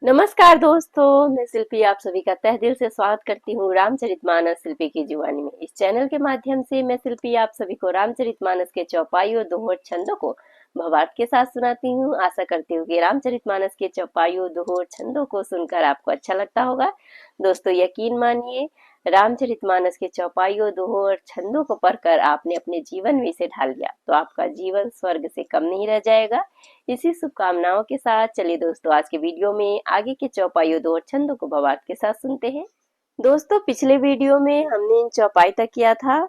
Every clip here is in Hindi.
नमस्कार दोस्तों, मैं शिल्पी आप सभी का तहे दिल से स्वागत करती हूँ रामचरितमानस शिल्पी की जुबानी में। इस चैनल के माध्यम से मैं शिल्पी आप सभी को रामचरितमानस के चौपाइयों दोहों और छंदों को भावार्थ के साथ सुनाती हूँ। आशा करती हूँ कि रामचरितमानस के चौपाइयों दोहों और छंदों को सुनकर आपको अच्छा लगता होगा। दोस्तों यकीन मानिए, रामचरितमानस के चौपाइयों दोहों और छंदों को पढ़कर आपने अपने जीवन में इसे ढाल लिया तो आपका जीवन स्वर्ग से कम नहीं रह जाएगा। इसी शुभकामनाओं के साथ चलिए दोस्तों आज के वीडियो में आगे के चौपाइयों दो और छंदों को भावार्थ के साथ सुनते हैं। दोस्तों पिछले वीडियो में हमने इन चौपाई तक किया था।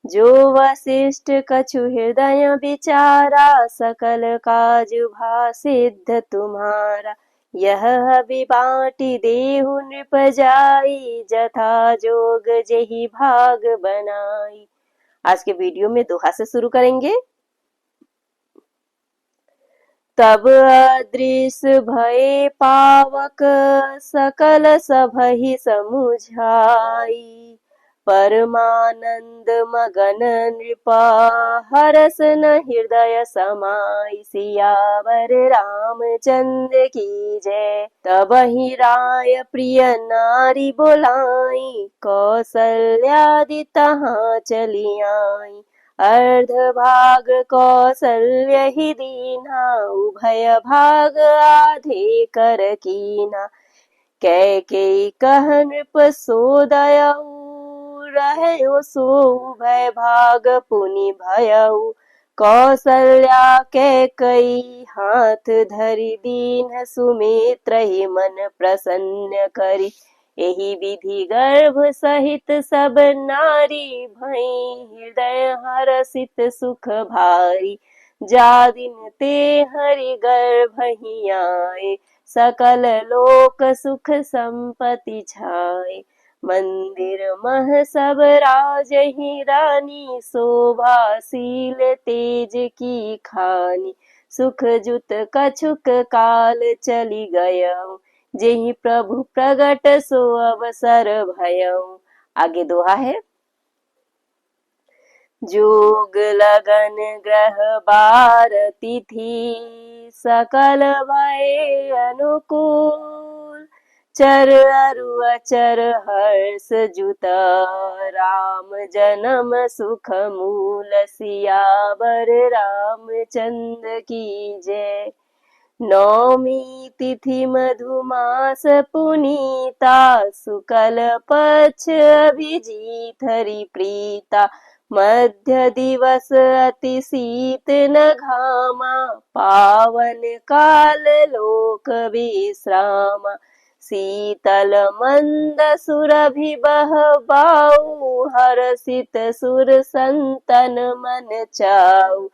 जो वशिष्ठ कछु हृदय विचारा, सकल काज भा सिद्ध तुम्हारा। यह विबाटी देहु नृप जाई, जथा जोग जेहि भाग बनाई। आज के वीडियो में दोहा से शुरू करेंगे। तब अदृश्य भये पावक, सकल सबहि समुझाई। परमानंद मगन नृपा, हरस न हृदय समाई। सियावर रामचंद्र की जय। तबहि राय प्रिय नारी बोलाई, कौसल्यादि तहाँ चली आई। अर्ध भाग कौसल्य ही दीना, उभय भाग आधे कर कीना। कैकेयी कह नृप सो दयऊ, रहयो सो उभय भाग पुनि भयऊ। कौसल्या कैकेयी हाथ धरि, दीन सुमित्र ही मन प्रसन्न करी। एहि विधि गर्भ सहित सब नारी, भई हृदय हरषित सुख भारी। जा दिन ते हरि गर्भ ही आए, सकल लोक सुख संपत्ति छाए। मंदिर मह सब राजहि रानी, शोभाशील तेज की खानी। सुख जुत कछुक काल चली गयऊ, जेहि प्रभु प्रगट सो अवसर भयऊ। आगे दोहा है। जोग लगन ग्रह बार तिथि, सकल भय अनुकूल। चर अरु अचर हर्ष जुत, राम जन्म सुख मूल। सियावर रामचंद्र की जय। नौमी तिथि मधुमास पुनीता, शुक्ल पक्ष अभिजीत हरि प्रीता। मध्य दिवस अति शीत न घामा, पावन काल लोक विश्रामा। शीतल मंद सुरभि बह बाऊ, हर्षित सुर संतन मन चाऊ।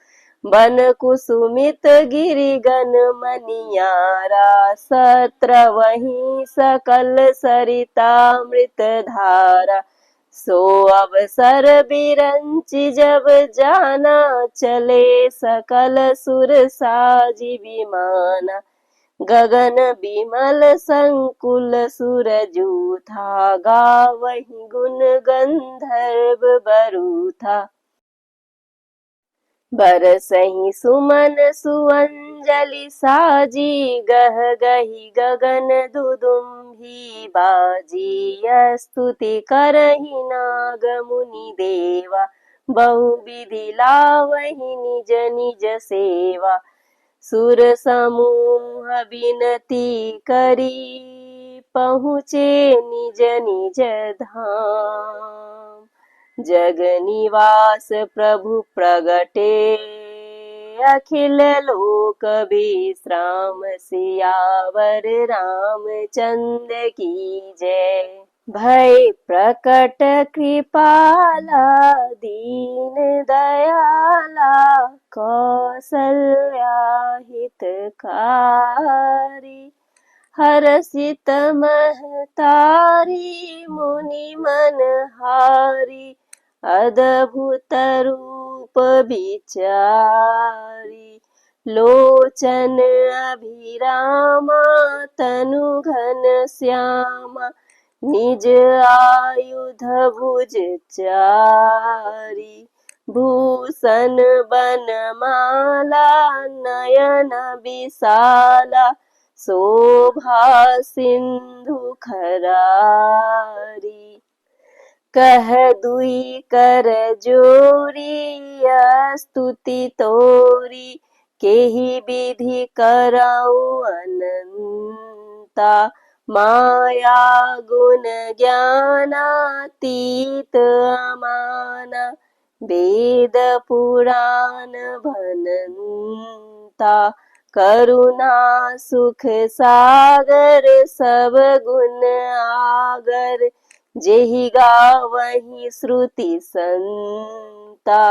बन कुसुमित गिरिगन मनियारा, सत्र वहीं सकल सरितामृत धारा। सो अवसर बिरंचि जब जाना, चले सकल सुर साजी विमाना। गगन बिमल संकुल सुर जूथा, गावहि गुण गंधर्व बरूथा। बरसहि सुमन सुअंजलि साजी, गह गही गगन दुदुम्भी बाजी। स्तुति करहि नाग मुनि देवा, बहुविधि लावहि निज निज सेवा। सुर समूह बिनती करी, पहुँचे निज निज धाम। जग निवास प्रभु प्रगटे, अखिल लोक विश्राम। सियावर रामचंद्र की जय। भय प्रकट कृपाला, दीन दयाला। कौसल्या हितकारी, हरषित महतारी। मुनि मनहारी, अद्भुत रूप विचारी। लोचन अभिरामा, तनु घन श्यामा। निज आयुध भुज चारी, भूषण बनमाला। नयन विशाला, शोभा सिंधु खरारी। कह दुई कर जोरी स्तुति तोरी, केहि विधि करऊँ अनंता। माया गुण ज्ञानातीत अमाना, वेद पुराण भनंता। करुणा सुख सागर सब गुण आगर, जेहि गावहि श्रुति संता।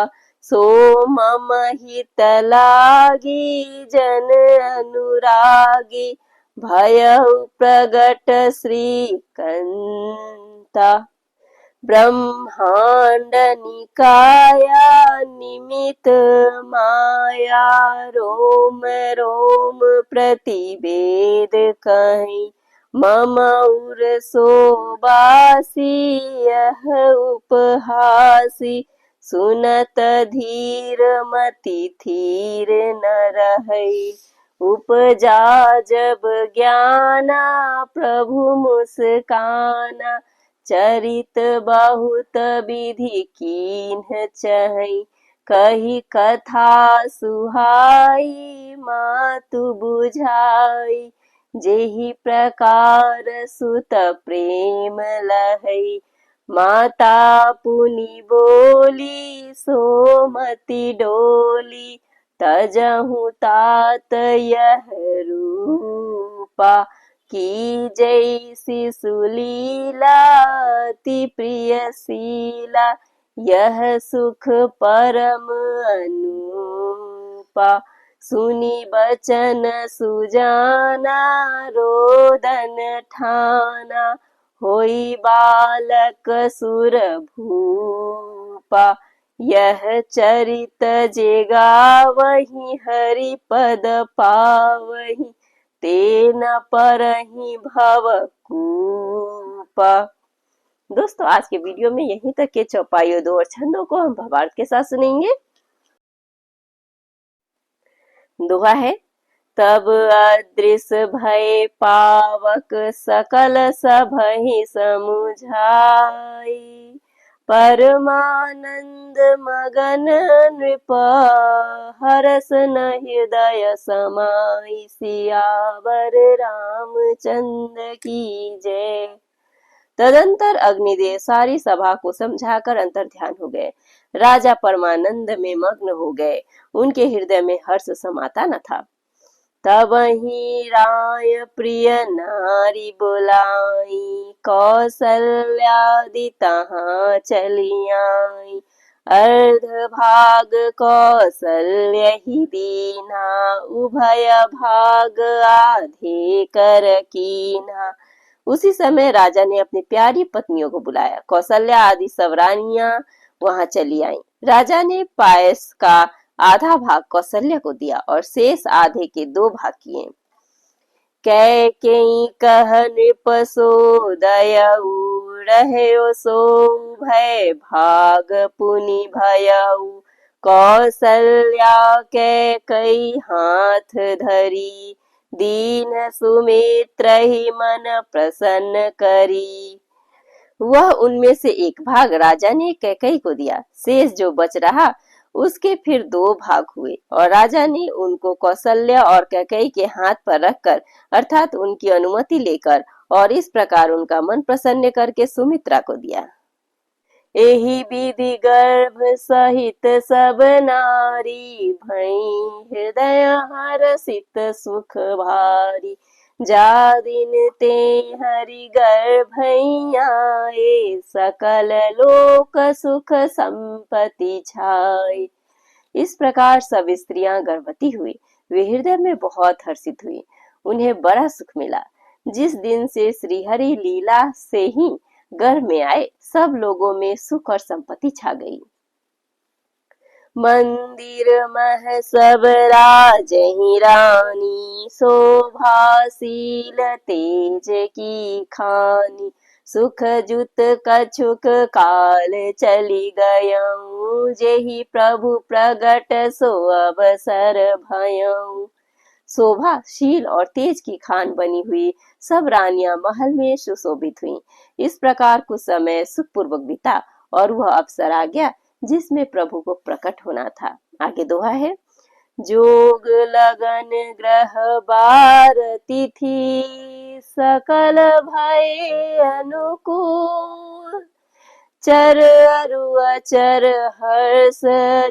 सो मम हित लागी जन अनुरागी, भयउ प्रगट श्रीकंता। ब्रह्मांड निकाया निमित माया, रोम रोम प्रतिवेद कहीं। मम उर सोबासी यह उपहासी, सुनत धीर मति थीर न रहै। उपजा जब ज्ञाना प्रभु मुस्काना, चरित बहुत विधि कीन्ह चहै। कही कथा सुहाई मातु बुझाई, जेहि प्रकार सुत प्रेम लहै। माता पुनि बोली सोमति डोली, तजहु तात यह रूपा। की जैसी सुलीला अति प्रियशीला, यह सुख परम अनुपा। सुनी बचन सुजाना रोदन ठाना, होई बालक सुर भूपा। यह चरित जे गावहि हरि पद पावहि, ते न परहि भव कूपा। दोस्तों आज के वीडियो में यहीं तक के चौपाइयों दो और छंदों को हम भावार्थ के साथ सुनेंगे। दोहा है, तब अदृश्य भय पावक सकल सबहि समुझाई। परमानंद मगन नृप हरस न हृदय समाई। सियावर रामचंद्र की जय। तदंतर अग्निदेव सारी सभा को समझाकर अंतर ध्यान हो गए। राजा परमानंद में मग्न हो गए, उनके हृदय में हर्ष समाता न था। तब ही राय प्रिय नारी बुलाई, कौसल्यादि तहाँ चली आई। अर्ध भाग कौसल्य ही दीना, उभय भाग आधे कर कीना। उसी समय राजा ने अपनी प्यारी पत्नियों को बुलाया। कौशल्या आदि सब रानियां वहां चली आईं। राजा ने पायस का आधा भाग कौशल्या को दिया और शेष आधे के 2 भाग किए। कैकेयी कह नृप सो दयऊ, रह्यो सो भय भाग पुनि भयऊ। कौशल्या कैकेयी हाथ धरी, दीन सुमित्र ही मन प्रसन्न करी। वह उनमें से एक भाग राजा ने कैकेयी को दिया। शेष जो बच रहा उसके फिर 2 भाग हुए और राजा ने उनको कौशल्या और कैकेयी के हाथ पर रखकर अर्थात उनकी अनुमति लेकर और इस प्रकार उनका मन प्रसन्न करके सुमित्रा को दिया। एहि विधि गर्भ सहित सब नारी, भई हृदय हर्षित सुख भारी। जा दिन ते हरि गर्भई आए, सकल लोक सुख संपत्ति छाए। इस प्रकार सब स्त्रियां गर्भवती हुई। वे हृदय में बहुत हर्षित हुई, उन्हें बड़ा सुख मिला। जिस दिन से श्रीहरि लीला से ही गर्भ में आए, सब लोगों में सुख और संपत्ति छा गई। मंदिर मह सब राजहि रानी, शोभाशील तेज की खानी। सुख जुत कछुक काल चली गयऊँ, जेहि प्रभु प्रगट सो अवसर भयऊँ। शोभाशील और तेज की खान बनी हुई सब रानियां महल में सुशोभित हुईं। इस प्रकार कुछ समय सुखपूर्वक बीता और वह अवसर आ गया जिसमें प्रभु को प्रकट होना था। आगे दोहा है, जोग लगन ग्रह बार तिथि सकल भय अनुकूल, चर अरु अचर हर्ष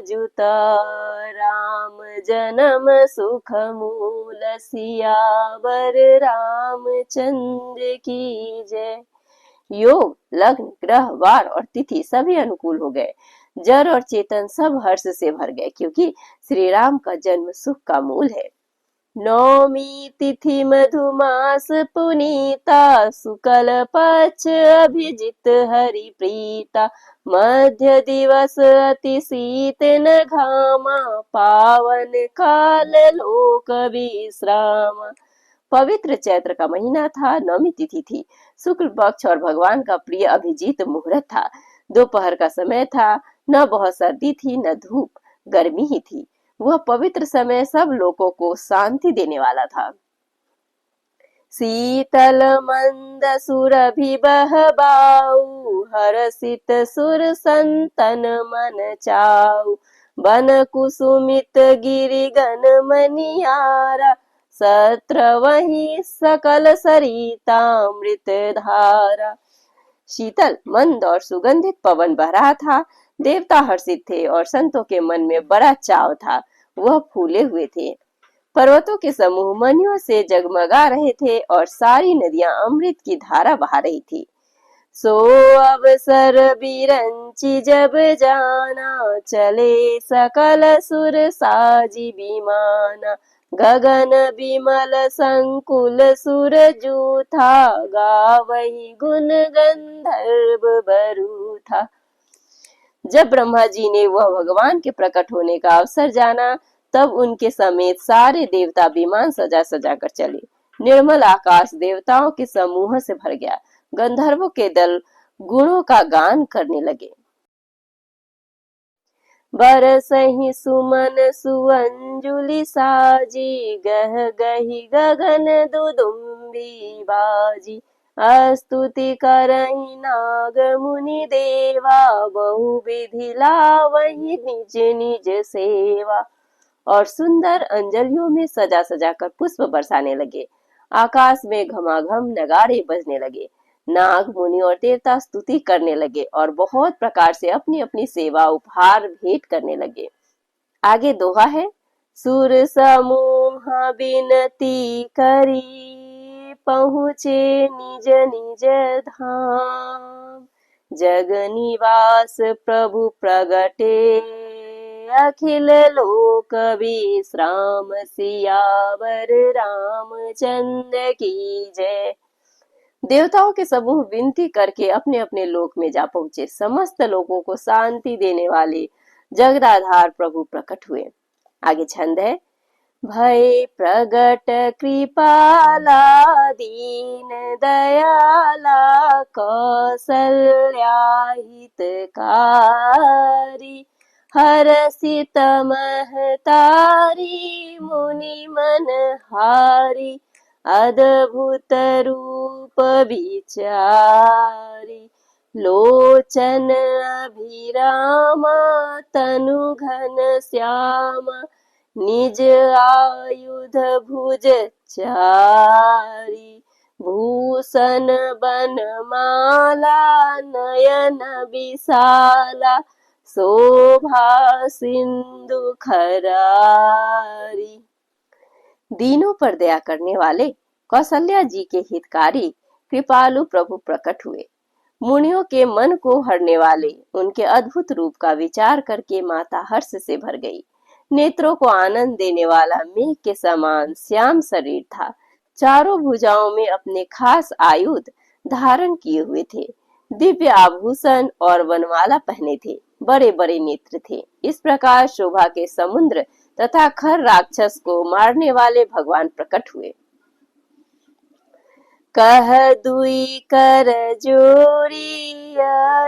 जुत राम जन्म सुख मूल, सियावर रामचंद्र की जय। योग, लग्न, ग्रह, वार और तिथि सभी अनुकूल हो गए। जड़ और चेतन सब हर्ष से भर गए क्योंकि श्री राम का जन्म सुख का मूल है। नौमी तिथि मधुमास पुनीता, शुक्ल पक्ष अभिजित हरि प्रीता, मध्य दिवस अति शीत न घामा, पावन काल लोक विश्राम। पवित्र चैत्र का महीना था, नौमी तिथि थी, शुक्ल पक्ष और भगवान का प्रिय अभिजीत मुहूर्त था। दोपहर का समय था, न बहुत सर्दी थी न धूप, गर्मी ही थी। वह पवित्र समय सब लोगों को शांति देने वाला था। शीतल मंद सुरभि बहबाऊ, हर्षित सुर संतन मन चाऊ, बन कुसुमित गिरि गन मनियारा, सत्र वही सकल सरितामृत धारा। शीतल, मंद और सुगंधित पवन बह रहा था। देवता हर्षित थे और संतों के मन में बड़ा चाव था। वह फूले हुए थे। पर्वतों के समूह मणियों से जगमगा रहे थे और सारी नदियां अमृत की धारा बहा रही थी। सो अवसर बिरंची जब जाना, चले सकल सुर साजी विमाना, गगन विमल संकुल सुर जूथा, गावही गुण गंधर्व बरूथा। जब ब्रह्मा जी ने वह भगवान के प्रकट होने का अवसर जाना, तब उनके समेत सारे देवता विमान सजा सजा कर चले। निर्मल आकाश देवताओं के समूह से भर गया। गंधर्वों के दल गुणों का गान करने लगे। बरसहि सुमन सुअंजुलि साजी, गह गही गगन दुदुम्बी बाजी, स्तुति करहि नाग मुनि देवा, बहु विधि लावहि निज निज सेवा। और सुंदर अंजलियों में सजा सजा कर पुष्प बरसाने लगे। आकाश में घमाघम नगाड़े बजने लगे। नाग मुनि और देवता स्तुति करने लगे और बहुत प्रकार से अपनी अपनी सेवा उपहार भेंट करने लगे। आगे दोहा है, सुर समूह विनती करी, पहुँचे निज निज धाम, जग निवास प्रभु प्रगटे, अखिल लोक विश्राम, सियावर रामचंद्र की जय। देवताओं के समूह विनती करके अपने अपने लोक में जा पहुंचे। समस्त लोगों को शांति देने वाले जगदाधार प्रभु प्रकट हुए। आगे छंद है, भय प्रगट कृपाला, दीन दयाला, कौसल्या हितकारी, हरषित महतारी, मुनि मनहारी, अद्भुत रूप विचारी, लोचन अभिरामा, तनु घन श्यामा, निज आयुध भुज चारी, भूषण बनमाला, नयन विशाला, शोभा सिंधु खरारी। दीनों पर दया करने वाले कौशल्या जी के हितकारी कृपालु प्रभु प्रकट हुए। मुनियों के मन को हरने वाले उनके अद्भुत रूप का विचार करके माता हर्ष से भर गई। नेत्रों को आनंद देने वाला मेघ के समान श्याम शरीर था। चारों भुजाओं में अपने खास आयुध धारण किए हुए थे। दिव्य आभूषण और वनमाला पहने थे। बड़े बड़े नेत्र थे। इस प्रकार शोभा के समुद्र तथा खर राक्षस को मारने वाले भगवान प्रकट हुए। कह दुई कर जोरी,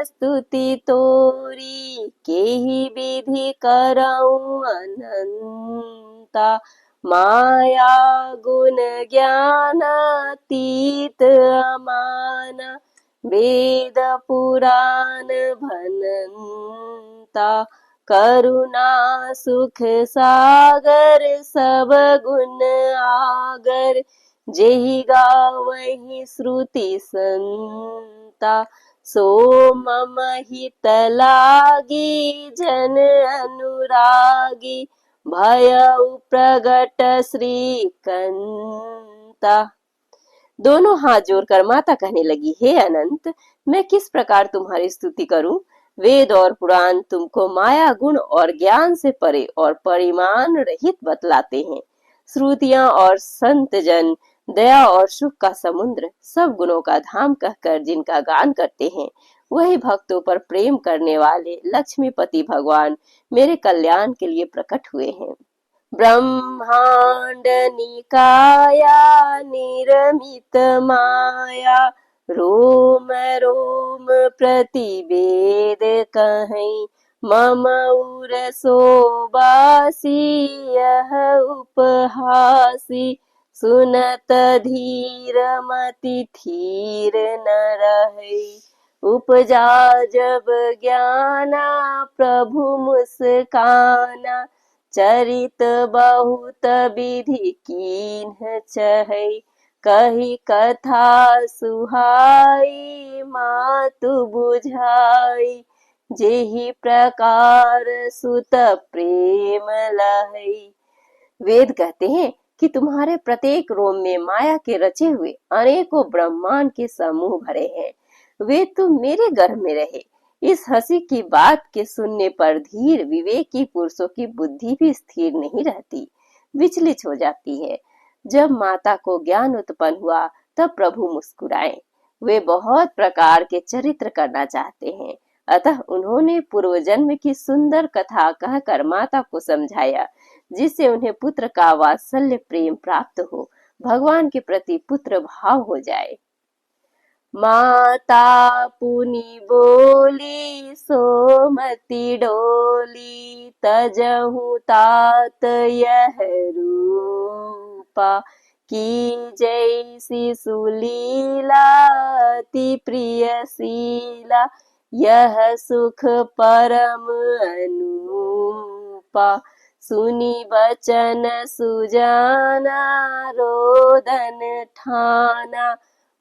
स्तुति तोरी, केहि विधि करऊं अनंता, माया गुण ज्ञानातीत अमान, वेद पुराण भनंता, करुणा सुख सागर सब गुण आगर, जेहि गावहि श्रुति संता, सो मम हित लागी जन अनुरागी, भयउ प्रगट श्रीकंता। दोनों हाथ जोड़कर माता कहने लगी, हे अनंत, मैं किस प्रकार तुम्हारी स्तुति करूं? वेद और पुराण तुमको माया गुण और ज्ञान से परे और परिमाण रहित बतलाते हैं। श्रुतियां और संत जन दया और सुख का समुद्र, सब गुणों का धाम कहकर जिनका गान करते हैं, वही भक्तों पर प्रेम करने वाले लक्ष्मीपति भगवान मेरे कल्याण के लिए प्रकट हुए हैं। ब्रह्मांड निकाया निर्मित माया, रोम रोम प्रतिवेद कहीं, मम उर सोबासी यह उपहासी, सुनत धीर मति थीर न रहे, उपजा जब ज्ञाना प्रभु मुस्काना, चरित बहुत विधि कीन्ह चहै, कही कथा सुहाई मातु बुझाई, जेहि प्रकार सुत प्रेम लहै। वेद कहते हैं कि तुम्हारे प्रत्येक रोम में माया के रचे हुए अनेकों ब्रह्मांड के समूह भरे हैं। वे तो मेरे गर्भ में रहे। इस हंसी की बात के सुनने पर धीर विवेकी पुरुषों की बुद्धि भी स्थिर नहीं रहती, विचलित हो जाती है। जब माता को ज्ञान उत्पन्न हुआ तब प्रभु मुस्कुराए। वे बहुत प्रकार के चरित्र करना चाहते हैं, अतः उन्होंने पूर्व जन्म की सुंदर कथा कहकर माता को समझाया, जिससे उन्हें पुत्र का वात्सल्य प्रेम प्राप्त हो, भगवान के प्रति पुत्र भाव हो जाए। माता पुनि बोली सोमति डोली, तजहु तात यह रूपा, की जैसी सुलीला अति प्रियशीला, यह सुख परम अनूपा, सुनी बचन सुजाना रोदन ठाना,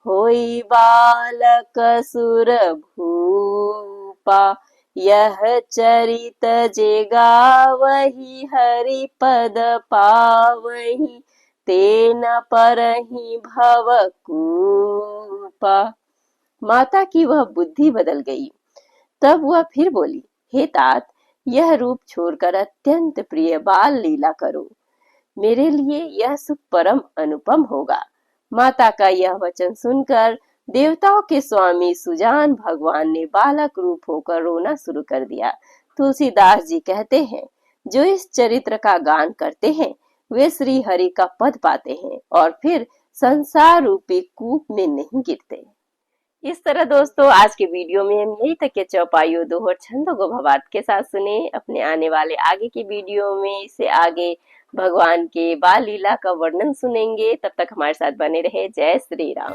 होई बालक सुर भूपा, यह चरित जे गावहि हरि पद पावहि, तेन परहि भव कूपा। माता की वह बुद्धि बदल गई। तब वह फिर बोली, हे तात, यह रूप छोड़कर अत्यंत प्रिय बाल लीला करो, मेरे लिए यह सुख परम अनुपम होगा। माता का यह वचन सुनकर देवताओं के स्वामी सुजान भगवान ने बालक रूप होकर रोना शुरू कर दिया। तुलसीदास जी कहते हैं, जो इस चरित्र का गान करते हैं वे श्री हरि का पद पाते हैं और फिर संसार रूपी कूप में नहीं गिरते। इस तरह दोस्तों आज के वीडियो में हम यही तक के चौपाइयों, दोहर छंदों को भावार्थ के साथ सुने। अपने आने वाले आगे की वीडियो में इससे आगे भगवान के बाल लीला का वर्णन सुनेंगे। तब तक हमारे साथ बने रहे। जय श्री राम।